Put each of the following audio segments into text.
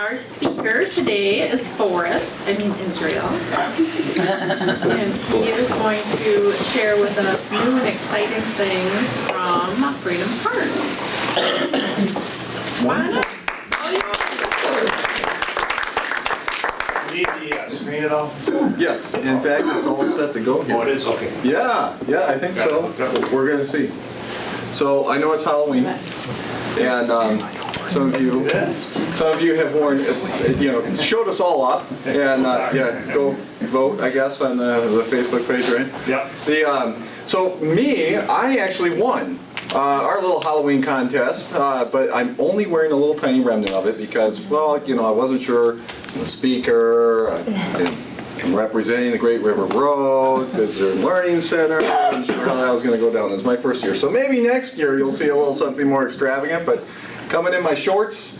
Our speaker today is Israel. And he is going to share with us new and exciting things from Freedom Park. Why Need the screen at all? Yes, in fact, it's all set to go here. Oh, it is? Okay. Yeah, I think so. We're going to see. So I know it's Halloween, and some of you have worn, showed us all up, and go vote, I guess, on the Facebook page, right? Yep. So I actually won our little Halloween contest, but I'm only wearing a little tiny remnant of it because, well, I wasn't sure. The speaker, I'm representing the Great River Road, Visitor Learning Center. I wasn't sure how that was going to go down. This is my first year. So maybe next year you'll see a little something more extravagant, but coming in my shorts,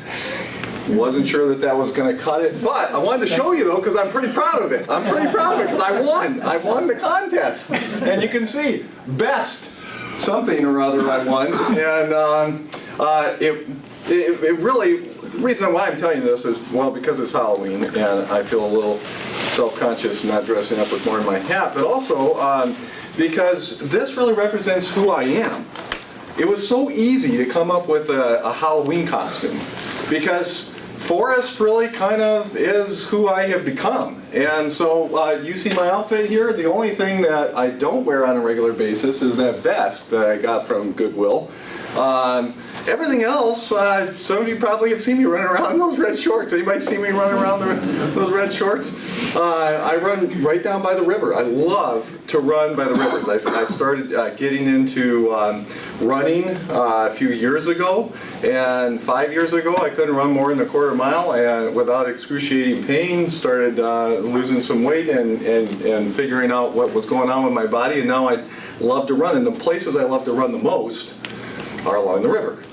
wasn't sure that was going to cut it. But I wanted to show you, though, because I'm pretty proud of it. I'm pretty proud of it because I won. I won the contest. And you can see, best something or other I won. And it really... The reason why I'm telling you this is, well, because it's Halloween, and I feel a little self-conscious not dressing up with more in my hat, but also because this really represents who I am. It was so easy to come up with a Halloween costume, because Forrest really kind of is who I have become. And so you see my outfit here. The only thing that I don't wear on a regular basis is that vest that I got from Goodwill. Everything else, some of you probably have seen me running around in those red shorts. Anybody see me running around those red shorts? I run right down by the river. I love to run by the rivers. I started getting into running a few years ago, and 5 years ago I couldn't run more than a quarter mile, and without excruciating pain started losing some weight and figuring out what was going on with my body, and now I love to run. And the places I love to run the most are along the river.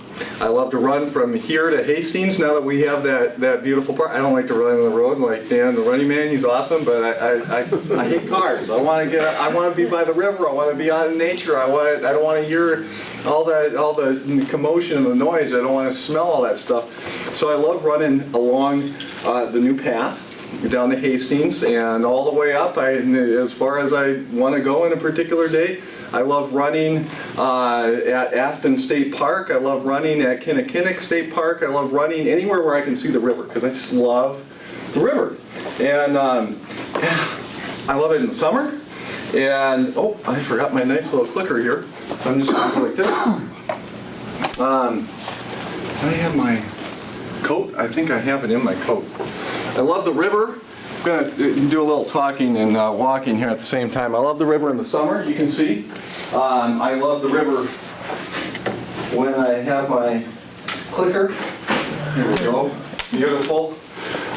I love to run from here to Hastings now that we have that beautiful park. I don't like to run on the road like Dan, the running man. He's awesome, but I hate cars. I want to be by the river. I want to be out in nature. I don't want to hear all the commotion and the noise. I don't want to smell all that stuff. So I love running along the new path down to Hastings and all the way up as far as I want to go in a particular day. I love running at Afton State Park. I love running at Kinnickinnick State Park. I love running anywhere where I can see the river because I just love the river. And I love it in the summer. And, oh, I forgot my nice little clicker here. So I'm just going to go like this. I have my coat. I think I have it in my coat. I love the river. I'm going to do a little talking and walking here at the same time. I love the river in the summer, you can see. I love the river when I have my clicker. Here we go. Beautiful.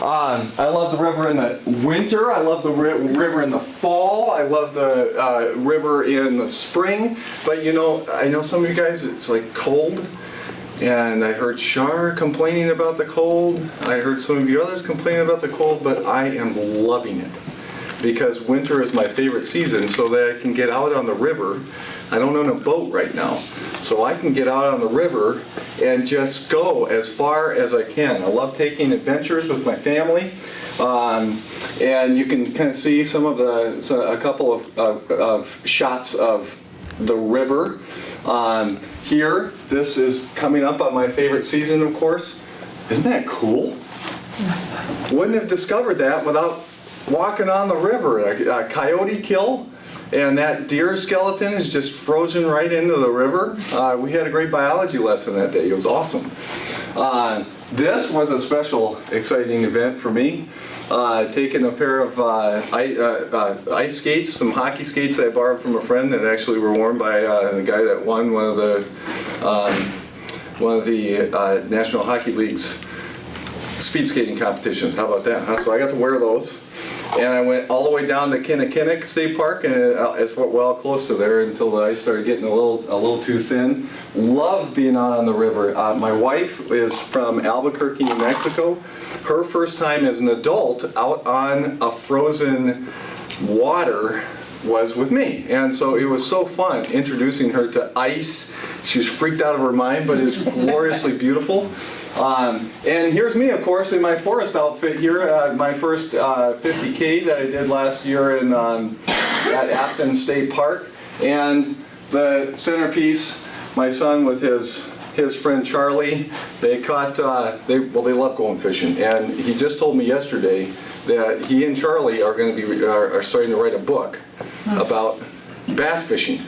I love the river in the winter. I love the river in the fall. I love the river in the spring. But I know some of you guys, it's like cold. And I heard Shar complaining about the cold. I heard some of you others complaining about the cold, but I am loving it. Because winter is my favorite season so that I can get out on the river. I don't own a boat right now. So I can get out on the river and just go as far as I can. I love taking adventures with my family. And you can kind of see a couple of shots of the river. Here, this is coming up on my favorite season, of course. Isn't that cool? Wouldn't have discovered that without walking on the river. A coyote kill, and that deer skeleton is just frozen right into the river. We had a great biology lesson that day. It was awesome. This was a special, exciting event for me. Taking a pair of ice skates, some hockey skates I borrowed from a friend that actually were worn by the guy that won one of the National Hockey League's speed skating competitions. How about that? Huh? So I got to wear those. And I went all the way down to Kinnickinnick State Park, and as well close to there until the ice started getting a little too thin. Love being out on the river. My wife is from Albuquerque, New Mexico. Her first time as an adult out on a frozen water was with me. And so it was so fun introducing her to ice. She was freaked out of her mind, but it's gloriously beautiful. And here's me, of course, in my forest outfit here, my first 50K that I did last year in at Afton State Park. And the centerpiece, my son with his friend Charlie, they caught, they love going fishing. And he just told me yesterday that he and Charlie are going to be, are starting to write a book about bass fishing.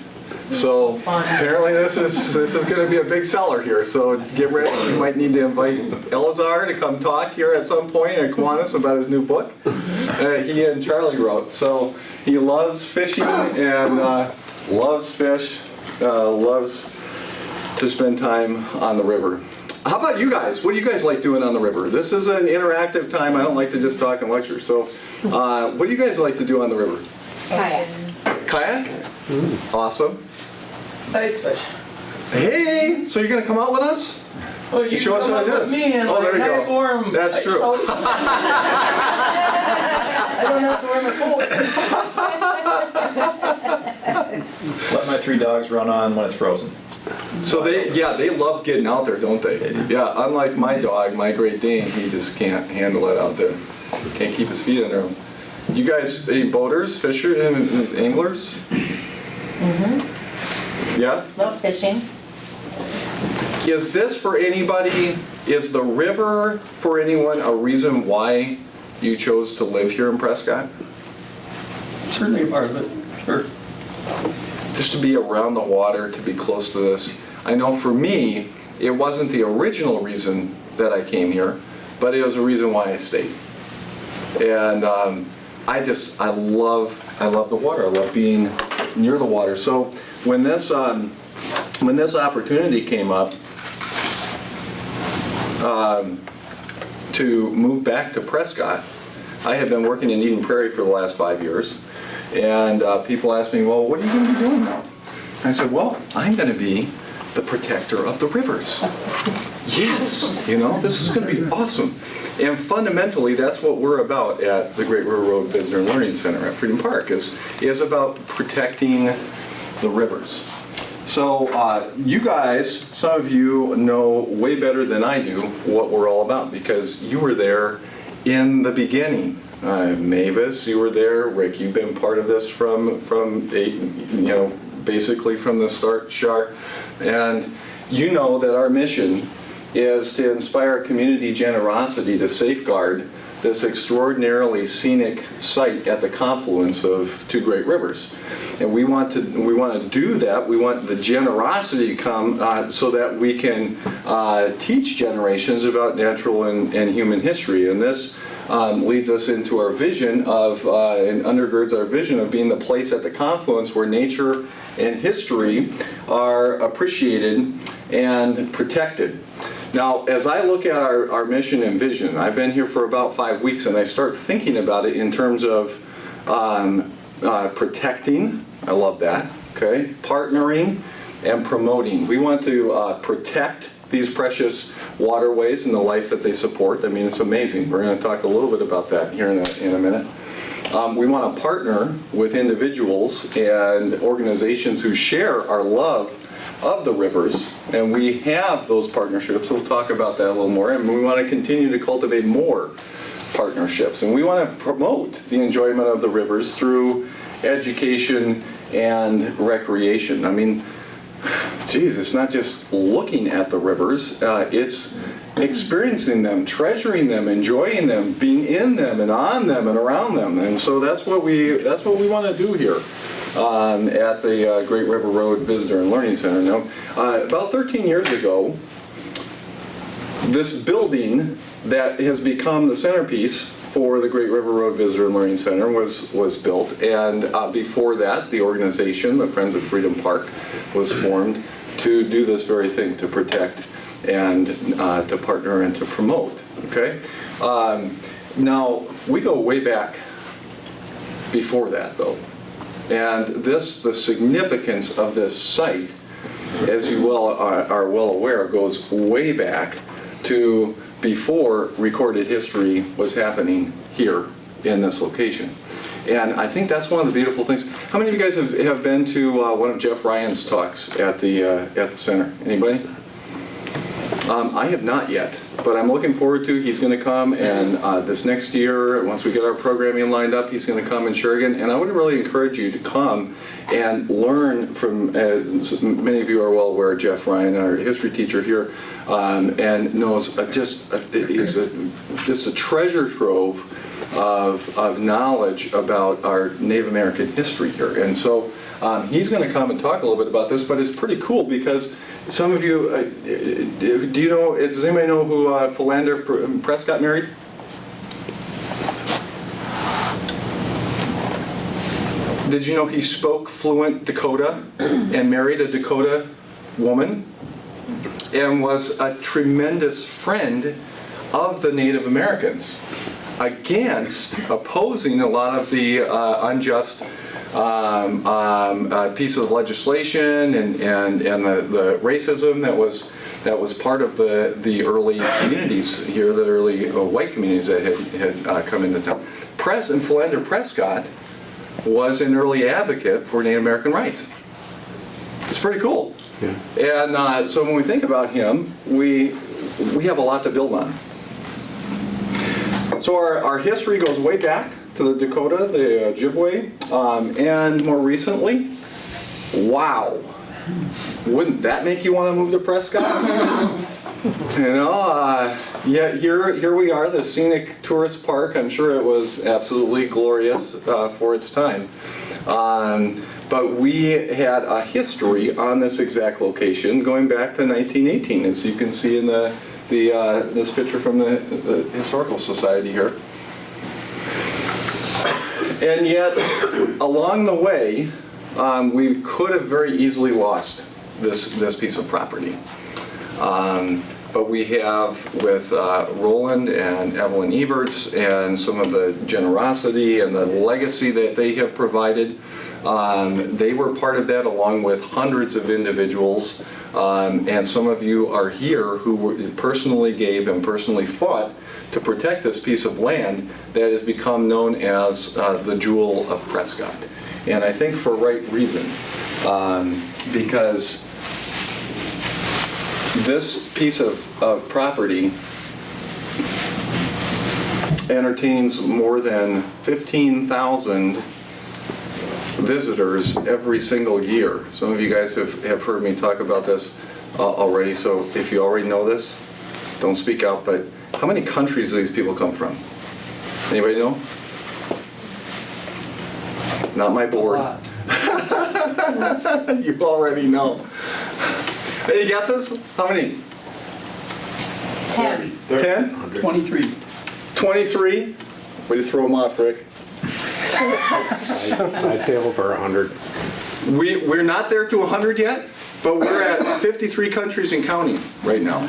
So apparently this is going to be a big seller here. So get ready. We might need to invite Elazar to come talk here at some point at Kiwanis about his new book he and Charlie wrote. So he loves fishing and loves fish, loves to spend time on the river. How about you guys? What do you guys like doing on the river? This is an interactive time. I don't like to just talk and lecture. So what do you guys like to do on the river? Kayak. Kayak? Awesome. Ice fish. Hey, so you're going to come out with us? Well, you show us come how up it with is. me and Oh, there you nice go. warm. That's ice true. toast. I don't have to wear my coat. Let my 3 dogs run on when it's frozen. So they love getting out there, don't they? Yeah, unlike my dog, my Great Dane, he just can't handle it out there. Can't keep his feet under him. You guys, any boaters, fishers, and anglers? Yeah? Love fishing. Is this for anybody, is the river for anyone a reason why you chose to live here in Prescott? Certainly a part of it. Sure. Just to be around the water, to be close to this. I know for me, it wasn't the original reason that I came here, but it was a reason why I stayed. And I love the water. I love being near the water. So when this opportunity came up to move back to Prescott, I had been working in Eden Prairie for the last 5 years. And people asked me, well, what are you going to be doing now? I said, well, I'm going to be the protector of the rivers. Yes, this is going to be awesome. And fundamentally, that's what we're about at the Great River Road Visitor and Learning Center at Freedom Park, is about protecting the rivers. So you guys, some of you know way better than I do what we're all about, because you were there in the beginning. Mavis, you were there. Rick, you've been part of this from basically from the start, Shar. And you know that our mission is to inspire community generosity to safeguard this extraordinarily scenic site at the confluence of 2 great rivers. And we want to do that. We want the generosity to come so that we can teach generations about natural and human history. And this leads us into our vision of, and undergirds our vision of being the place at the confluence where nature and history are appreciated and protected. Now, as I look at our mission and vision, I've been here for about 5 weeks, and I start thinking about it in terms of protecting, I love that, okay, partnering, and promoting. We want to protect these precious waterways and the life that they support. I mean, it's amazing. We're going to talk a little bit about that here in a minute. We want to partner with individuals and organizations who share our love of the rivers, and we have those partnerships. We'll talk about that a little more, and we want to continue to cultivate more partnerships, and we want to promote the enjoyment of the rivers through education and recreation. I mean, geez, it's not just looking at the rivers, it's experiencing them, treasuring them, enjoying them, being in them and on them and around them. And so that's what we want to do here at the Great River Road Visitor and Learning Center. Now, about 13 years ago, this building that has become the centerpiece for the Great River Road Visitor and Learning Center was built, and before that, the organization, the Friends of Freedom Park, was formed to do this very thing, to protect and to partner and to promote. Okay. Now we go way back before that, though, and the significance of this site, as you are well aware, goes way back to before recorded history was happening here in this location. And I think that's one of the beautiful things. How many of you guys have been to one of Jeff Ryan's talks at the center? Anybody? I have not yet, but I'm looking forward to. He's going to come, and this next year, once we get our programming lined up, he's going to come and share again. And I would really encourage you to come and learn from. Many of you are well aware of Jeff Ryan, our history teacher here, and knows just a treasure trove of knowledge about our Native American history here. And so he's going to come and talk a little bit about this, but it's pretty cool because some of you, do you know, does anybody know who Philander Prescott married? Did you know he spoke fluent Dakota and married a Dakota woman and was a tremendous friend of the Native Americans, opposing a lot of the unjust piece of legislation and the racism that was part of the early communities here, the early white communities that had come into town. Philander Prescott was an early advocate for Native American rights. It's pretty cool. Yeah. And so when we think about him, we have a lot to build on. So our history goes way back to the Dakota, the Ojibwe, and more recently, wow, wouldn't that make you want to move to Prescott? Yeah, here we are, the scenic tourist park. I'm sure it was absolutely glorious for its time. But we had a history on this exact location going back to 1918, as you can see in this picture from the Historical Society here. And yet, along the way, we could have very easily lost this piece of property. But we have, with Roland and Evelyn Everts and some of the generosity and the legacy that they have provided, they were part of that along with hundreds of individuals. And some of you are here who personally gave and personally fought to protect this piece of land that has become known as the Jewel of Prescott. And I think for right reason, because this piece of property entertains more than 15,000 visitors every single year. Some of you guys have heard me talk about this already, so if you already know this, don't speak out, but how many countries do these people come from? Anybody know? Not my board. You already know. Any guesses? How many? 10. 10? 23. 23? Way to throw them off, Rick. I'd say over 100. We're not there to 100 yet, but we're at 53 countries and counting right now.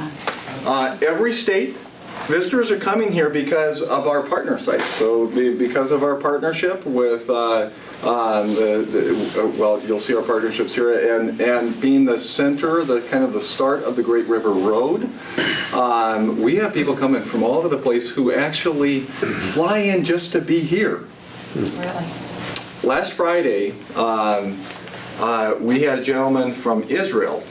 Every state, visitors are coming here because of our partner sites. So because of our partnership with, well, you'll see our partnerships here, and being the center, the kind of the start of the Great River Road, we have people coming from all over the place who actually fly in just to be here. Really? Last Friday, we had a gentleman from Israel,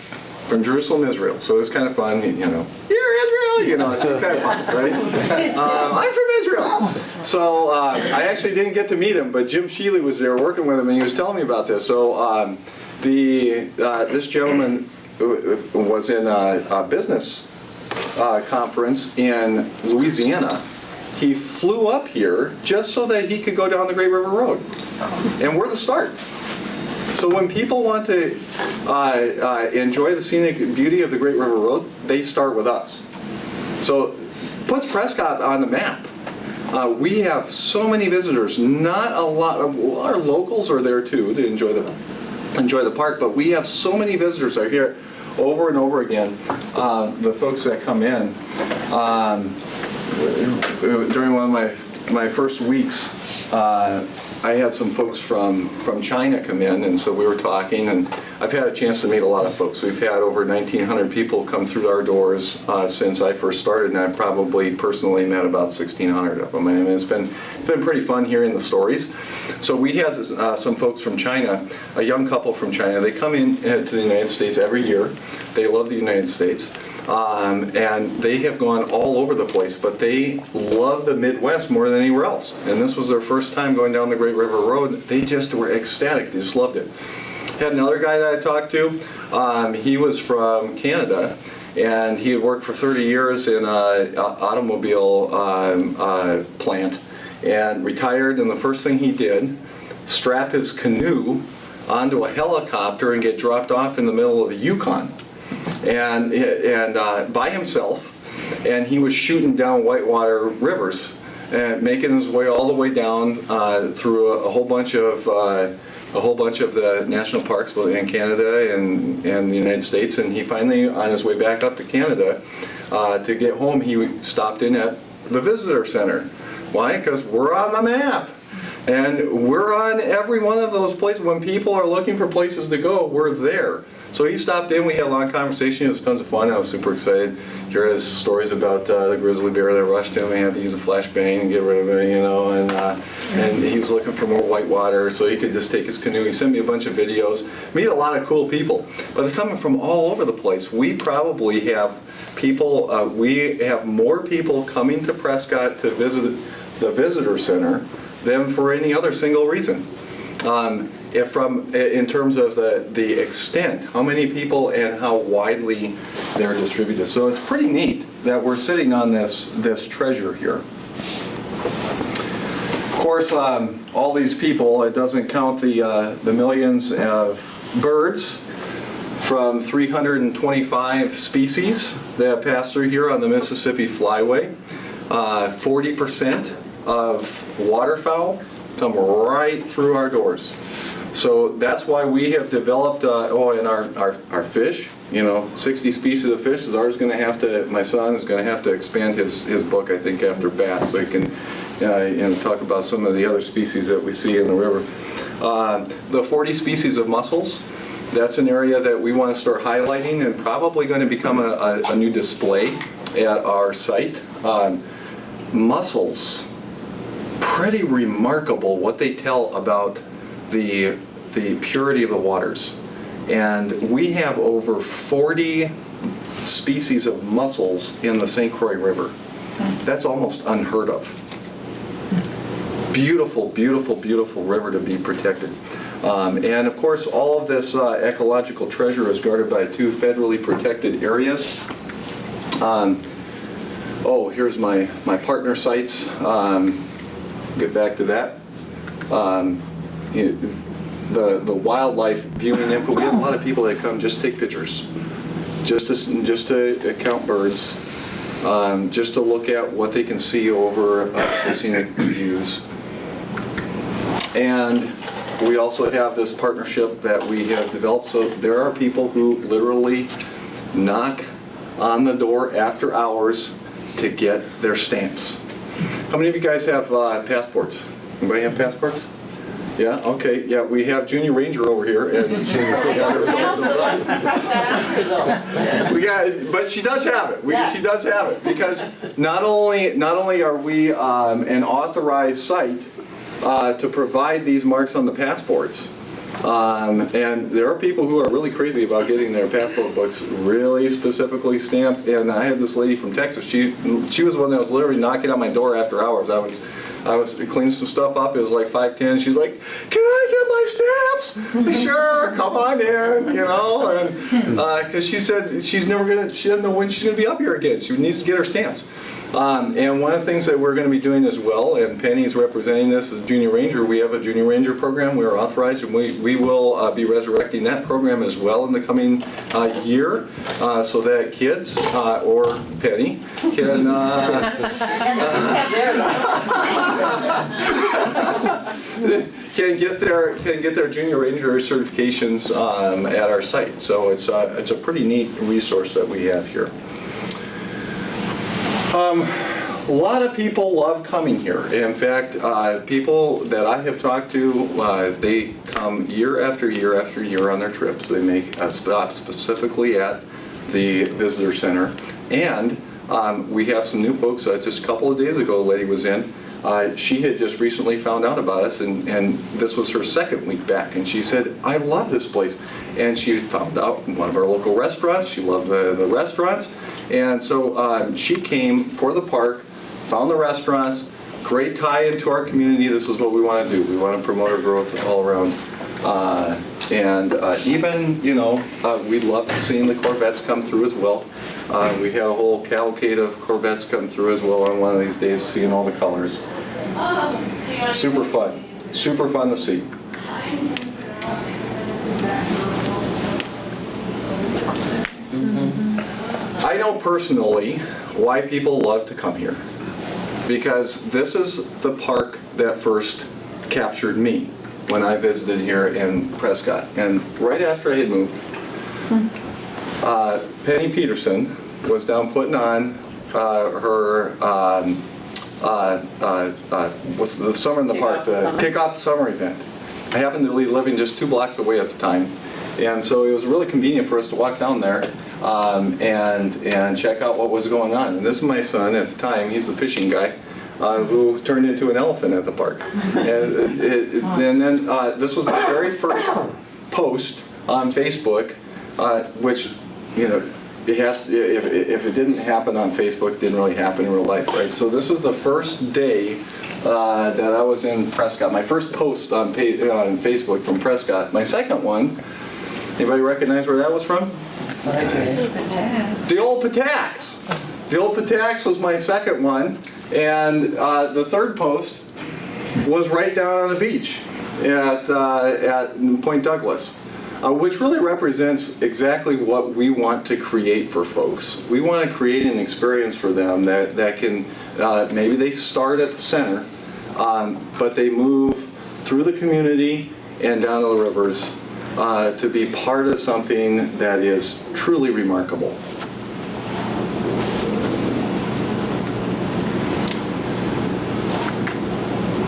from Jerusalem, Israel. So it was kind of fun, you know. You're Israel, you know. It's kind of fun, right? I'm from Israel. So I actually didn't get to meet him, but Jim Sheely was there working with him, and he was telling me about this. So this gentleman was in a business conference in Louisiana. He flew up here just so that he could go down the Great River Road. And we're the start. So when people want to enjoy the scenic beauty of the Great River Road, they start with us. So puts Prescott on the map. We have so many visitors. Not a lot of our locals are there too to enjoy the park, but we have so many visitors out here over and over again. The folks that come in. During one of my first weeks I had some folks from China come in, and so we were talking, and I've had a chance to meet a lot of folks. We've had over 1,900 people come through our doors since I first started, and I've probably personally met about 1,600 of them. And it's been pretty fun hearing the stories. So we had some folks from China, a young couple from China. They come in to the United States every year. They love the United States. And they have gone all over the place, but they love the Midwest more than anywhere else. And this was their first time going down the Great River Road. They just were ecstatic. They just loved it. Had another guy that I talked to. He was from Canada, and he had worked for 30 years in an automobile plant, and retired. And the first thing he did, strap his canoe onto a helicopter and get dropped off in the middle of the Yukon. And by himself, and he was shooting down whitewater rivers and making his way all the way down through a whole bunch of the national parks in Canada and the United States. And he finally, on his way back up to Canada, to get home, he stopped in at the visitor center. Why? Because we're on the map. And we're on every one of those places. When people are looking for places to go, we're there. So he stopped in, we had a long conversation, it was tons of fun, I was super excited. Hear his stories about the grizzly bear that rushed him, and he had to use a flashbang and get rid of it, you know, and he was looking for more whitewater, so he could just take his canoe. He sent me a bunch of videos, meet a lot of cool people, but they're coming from all over the place. We probably have people, we have more people coming to Prescott to visit the visitor center than for any other single reason. In terms of the extent, how many people and how widely they're distributed. So it's pretty neat that we're sitting on this treasure here. Of course, all these people, it doesn't count the millions of birds from 325 species that pass through here on the Mississippi Flyway. 40% of waterfowl come right through our doors. So that's why we have developed, and our fish, 60 species of fish. My son is going to have to expand his book, I think, after bass, so he can talk about some of the other species that we see in the river. The 40 species of mussels, that's an area that we want to start highlighting and probably going to become a new display at our site. Mussels, pretty remarkable what they tell about the purity of the waters. And we have over 40 species of mussels in the St. Croix River. That's almost unheard of. Beautiful, beautiful, beautiful river to be protected. And of course, all of this ecological treasure is guarded by 2 federally protected areas. Here's my partner sites. Get back to that. The wildlife viewing info. We have a lot of people that come just take pictures, just to count birds, just to look at what they can see over the scenic views. And we also have this partnership that we have developed. So there are people who literally knock on the door after hours to get their stamps. How many of you guys have passports? Anybody have passports? Yeah, okay, yeah, we have Junior Ranger over here, and but she does have it. She does have it, because not only are we an authorized site to provide these marks on the passports, and there are people who are really crazy about getting their passport books really specifically stamped. And I had this lady from Texas. She was one that was literally knocking on my door after hours. I was cleaning some stuff up. It was like 5:10. She's like, "Can I get my stamps?" Sure, come on in, and because she said she doesn't know when she's gonna be up here again. She needs to get her stamps. And one of the things that we're going to be doing as well, and Penny's representing this as Junior Ranger, we have a Junior Ranger program. We are authorized, and we will be resurrecting that program as well in the coming year, so that kids or Penny can can get their Junior Ranger certifications at our site. So it's a pretty neat resource that we have here. A lot of people love coming here. In fact, people that I have talked to, they come year after year after year on their trips. They make a stop specifically at the visitor center. And we have some new folks. Just a couple of days ago, a lady was in. She had just recently found out about us, and this was her second week back. And she said, I love this place. And she found out one of our local restaurants. She loved the restaurants. And so she came for the park, found the restaurants, great tie into our community. This is what we want to do. We want to promote our growth all around. Even, you know, we love seeing the Corvettes come through as well. We had a whole cavalcade of Corvettes come through as well on one of these days, seeing all the colors. Super fun. Super fun to see. I know personally why people love to come here. Because this is the park that first captured me when I visited here in Prescott. And right after I had moved, Penny Peterson was down putting on her, what's the summer in the park, the kick off the summer event. I happened to be living just 2 blocks away at the time. And so it was really convenient for us to walk down there and check out what was going on. And this is my son at the time, he's the fishing guy, who turned into an elephant at the park. And then this was my very first post on Facebook, which, you know, it has to, if it didn't happen on Facebook, it didn't really happen in real life, right? So this is the first day that I was in Prescott. My first post on Facebook from Prescott. My second one, anybody recognize where that was from? The old Patax. The old Patax was my second one, and the third post was right down on the beach at Point Douglas, which really represents exactly what we want to create for folks. We want to create an experience for them that can, maybe they start at the center, but they move through the community and down to the rivers to be part of something that is truly remarkable.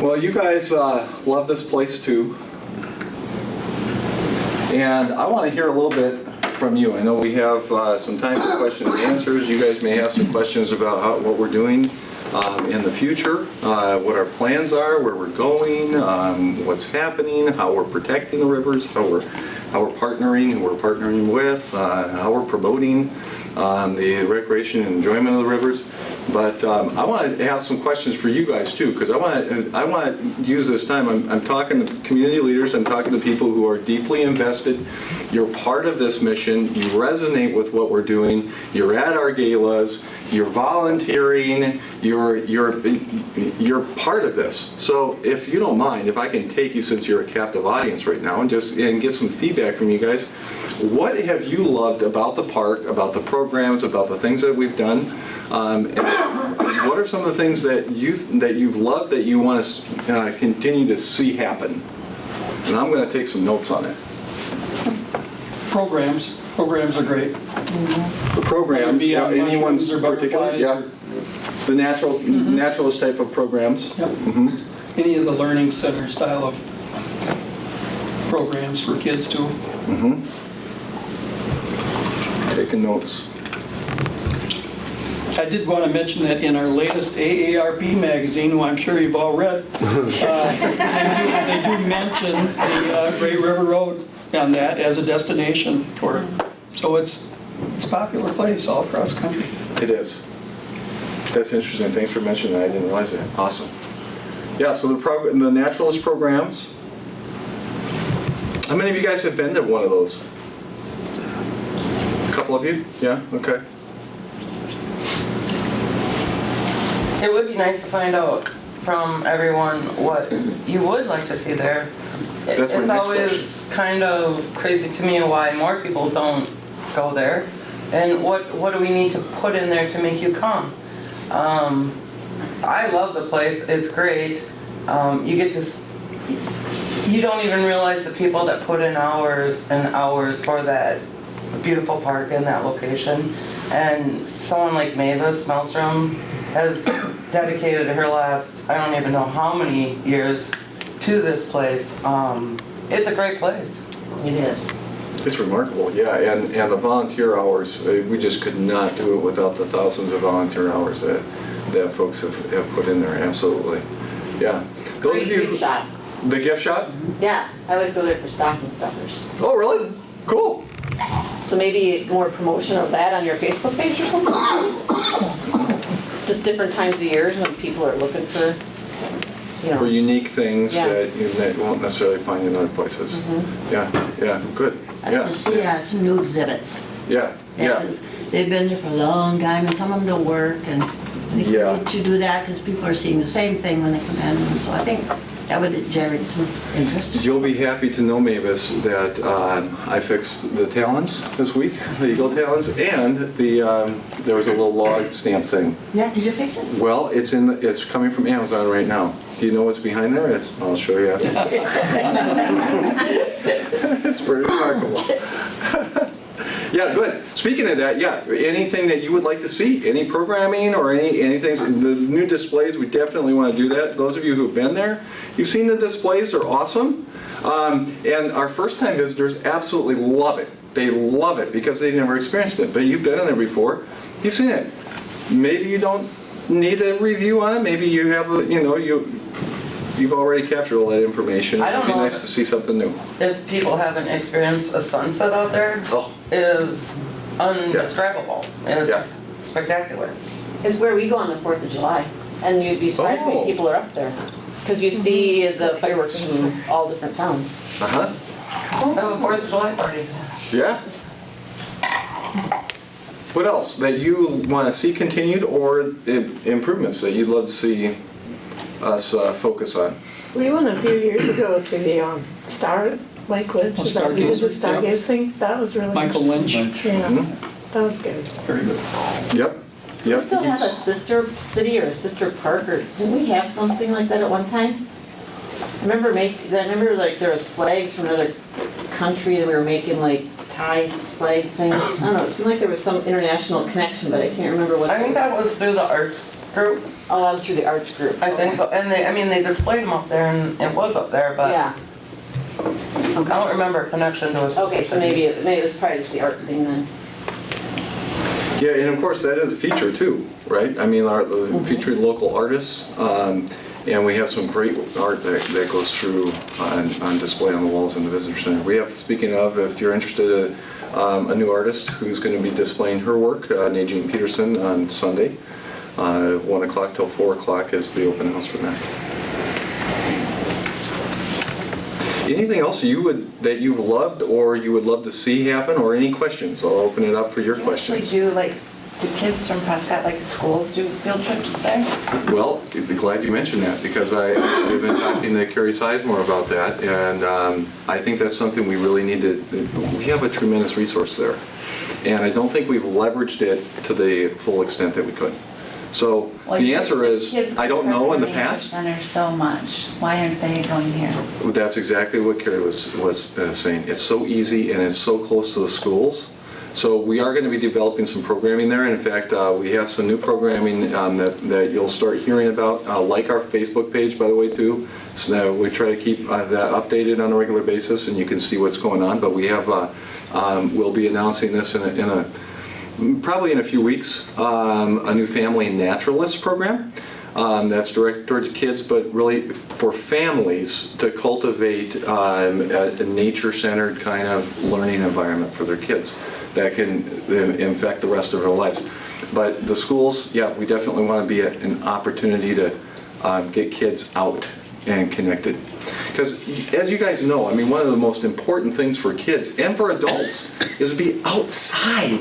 Well, you guys love this place too. And I want to hear a little bit from you. I know we have some time for questions and answers. You guys may have some questions about what we're doing in the future, what our plans are, where we're going, what's happening, how we're protecting the rivers, how we're partnering, who we're partnering with, how we're promoting the recreation and enjoyment of the rivers. But I want to have some questions for you guys too, because I want to use this time. I'm talking to community leaders. I'm talking to people who are deeply invested. You're part of this mission. You resonate with what we're doing. You're at our galas. You're volunteering. You're part of this. So if you don't mind, if I can take you, since you're a captive audience right now, and get some feedback from you guys. What have you loved about the park, about the programs, about the things that we've done? And what are some of the things that you've loved that you want to continue to see happen? And I'm going to take some notes on it. Programs are great. The programs, anyone's particular? Yeah. The naturalist type of programs. Yep. Mm-hmm. Any of the learning center style of programs for kids too. Mm-hmm. Taking notes. I did want to mention that in our latest AARP magazine, who I'm sure you've all read, they do mention the Great River Road on that as a destination for. So it's a popular place all across the country. It is. That's interesting. Thanks for mentioning that. I didn't realize that. Awesome. Yeah. So the naturalist programs. How many of you guys have been to one of those? A couple of you? Yeah. Okay. It would be nice to find out from everyone what you would like to see there. That's my It's next always kind of crazy to me why more people don't go there. And what do we need to put in there to make you come? I love the place. It's great. You don't even realize the people that put in hours and hours for that beautiful park and that location. And someone like Mavis Maelstrom has dedicated her last, I don't even know how many years to this place. It's a great place. It is. It's remarkable, yeah, and the volunteer hours, we just could not do it without the thousands of volunteer hours that folks have put in there, absolutely. Yeah. Those Great of you gift shop. The gift shop? Yeah, I always go there for stocking stuffers. Oh, really? Cool. So maybe more promotion of that on your Facebook page or something? Just different times of years when people are looking for, you For know. unique things Yeah. that you won't necessarily find in other places. Yeah, good. I'd Yeah, like to see some new exhibits. yeah, yeah. Because they've been there for a long time, and some of them don't work, and I think we Yeah. need to do that because people are seeing the same thing when they come in, and so I think that would generate some interest. You'll be happy to know, Mavis, that I fixed the talons this week, the eagle talons, and there was a little log stamp thing. Yeah, did you fix it? Well, it's coming from Amazon right now. Do you know what's behind there? I'll show you after. It's pretty remarkable. Yeah, good. Speaking of that, yeah, anything that you would like to see, any programming or anything, the new displays, we definitely want to do that. Those of you who've been there, you've seen the displays, they're awesome. And our first time visitors absolutely love it. They love it because they've never experienced it. But you've been in there before, you've seen it. Maybe you don't need a review on it, maybe you have, you've already captured all that information. I don't It'd be know nice if- to see something new. If people haven't experienced a sunset out there, Oh. it is undescribable. It's spectacular. It's where we go on the 4th of July, and you'd be surprised how Oh. many people are up there. Because you see the fireworks from all different towns. Uh-huh. I have a 4th of July party. Yeah. What else that you want to see continued or improvements that you'd love to see us focus on? We went a few years ago to the Mike Lynch, is that who did the Stargazer, Stargaze thing? That was really Michael Lynch. Yeah, that was good. Very good. Yep. Do we Yep. still have a sister city or a sister park, or didn't we have something like that at one time? I remember like there was flags from another country that we were making like Thai flag things. I don't know, it seemed like there was some international connection, but I can't remember what I it think that was through the arts group. Oh, that was through the arts group. I think so. And they displayed them up there, and it was up there, but Yeah. I don't remember a connection to a Okay, so maybe it was probably just the art thing then. Yeah, and of course that is a feature too, right? I mean, featuring local artists, and we have some great art that goes through on display on the walls in the visitor center. We have, speaking of, if you're interested, a new artist who's going to be displaying her work, Nadine Peterson, on Sunday. 1 o'clock till 4 o'clock is the open house for that. Anything else that you've loved or you would love to see happen, or any questions? I'll open it up for your questions. Do kids from Prescott, like the schools, do field trips there? Well, I'd be glad you mentioned that, because I've been talking to Carrie Sizemore about that, and I think that's something we really need to, we have a tremendous resource there, and I don't think we've leveraged it to the full extent that we could. So the answer is, I don't know in the past. Center so much. Why aren't they going here? That's exactly what Carrie was saying. It's so easy and it's so close to the schools. So we are going to be developing some programming there. And in fact, we have some new programming that you'll start hearing about. Like our Facebook page, by the way, too. So we try to keep that updated on a regular basis, and you can see what's going on. But we have, we'll be announcing this probably in a few weeks, a new family naturalist program that's directed towards kids, but really for families to cultivate a nature-centered kind of learning environment for their kids that can infect the rest of their lives. But the schools, yeah, we definitely want to be an opportunity to get kids out and connected. Because as you guys know, I mean, one of the most important things for kids and for adults is to be outside,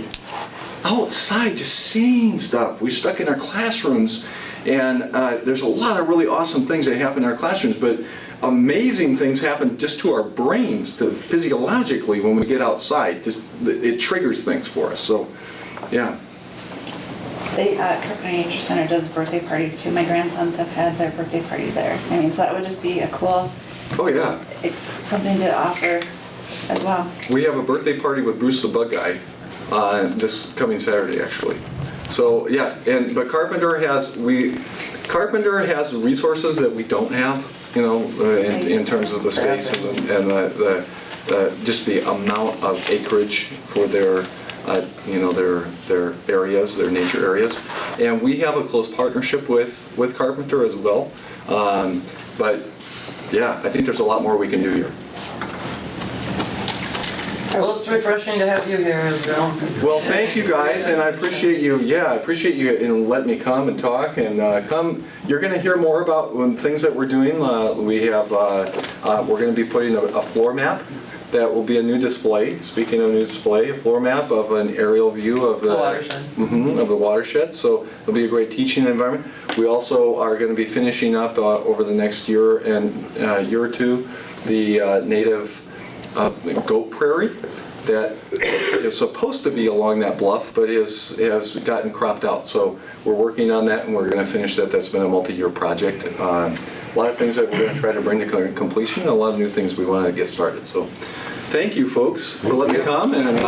just seeing stuff. We're stuck in our classrooms, and there's a lot of really awesome things that happen in our classrooms, but amazing things happen just to our brains, physiologically, when we get outside. It triggers things for us. So, yeah. Carpenter Nature Center does birthday parties too. My grandsons have had their birthday parties there. I mean, so that would just be a cool, Oh yeah. something to offer as well. We have a birthday party with Bruce the Bug Guy this coming Saturday, actually. So yeah, but Carpenter has, Carpenter has resources that we don't have, in terms of the space and just the amount of acreage for their areas, their nature areas. And we have a close partnership with Carpenter as well. But yeah, I think there's a lot more we can do here. Well, it's refreshing to have you here, Israel. Well, thank you guys, and I appreciate you. Yeah, I appreciate you letting me come and talk. And come, you're going to hear more about things that we're doing. We're going to be putting a floor map that will be a new display. Speaking of new display, a floor map of an aerial view of the watershed. Of the watershed. So it'll be a great teaching environment. We also are going to be finishing up over the next year or two the native goat prairie that is supposed to be along that bluff, but has gotten cropped out. So we're working on that, and we're going to finish that. That's been a multi-year project. A lot of things that we're going to try to bring to completion, and a lot of new things we want to get started. So thank you, folks, for letting me come. And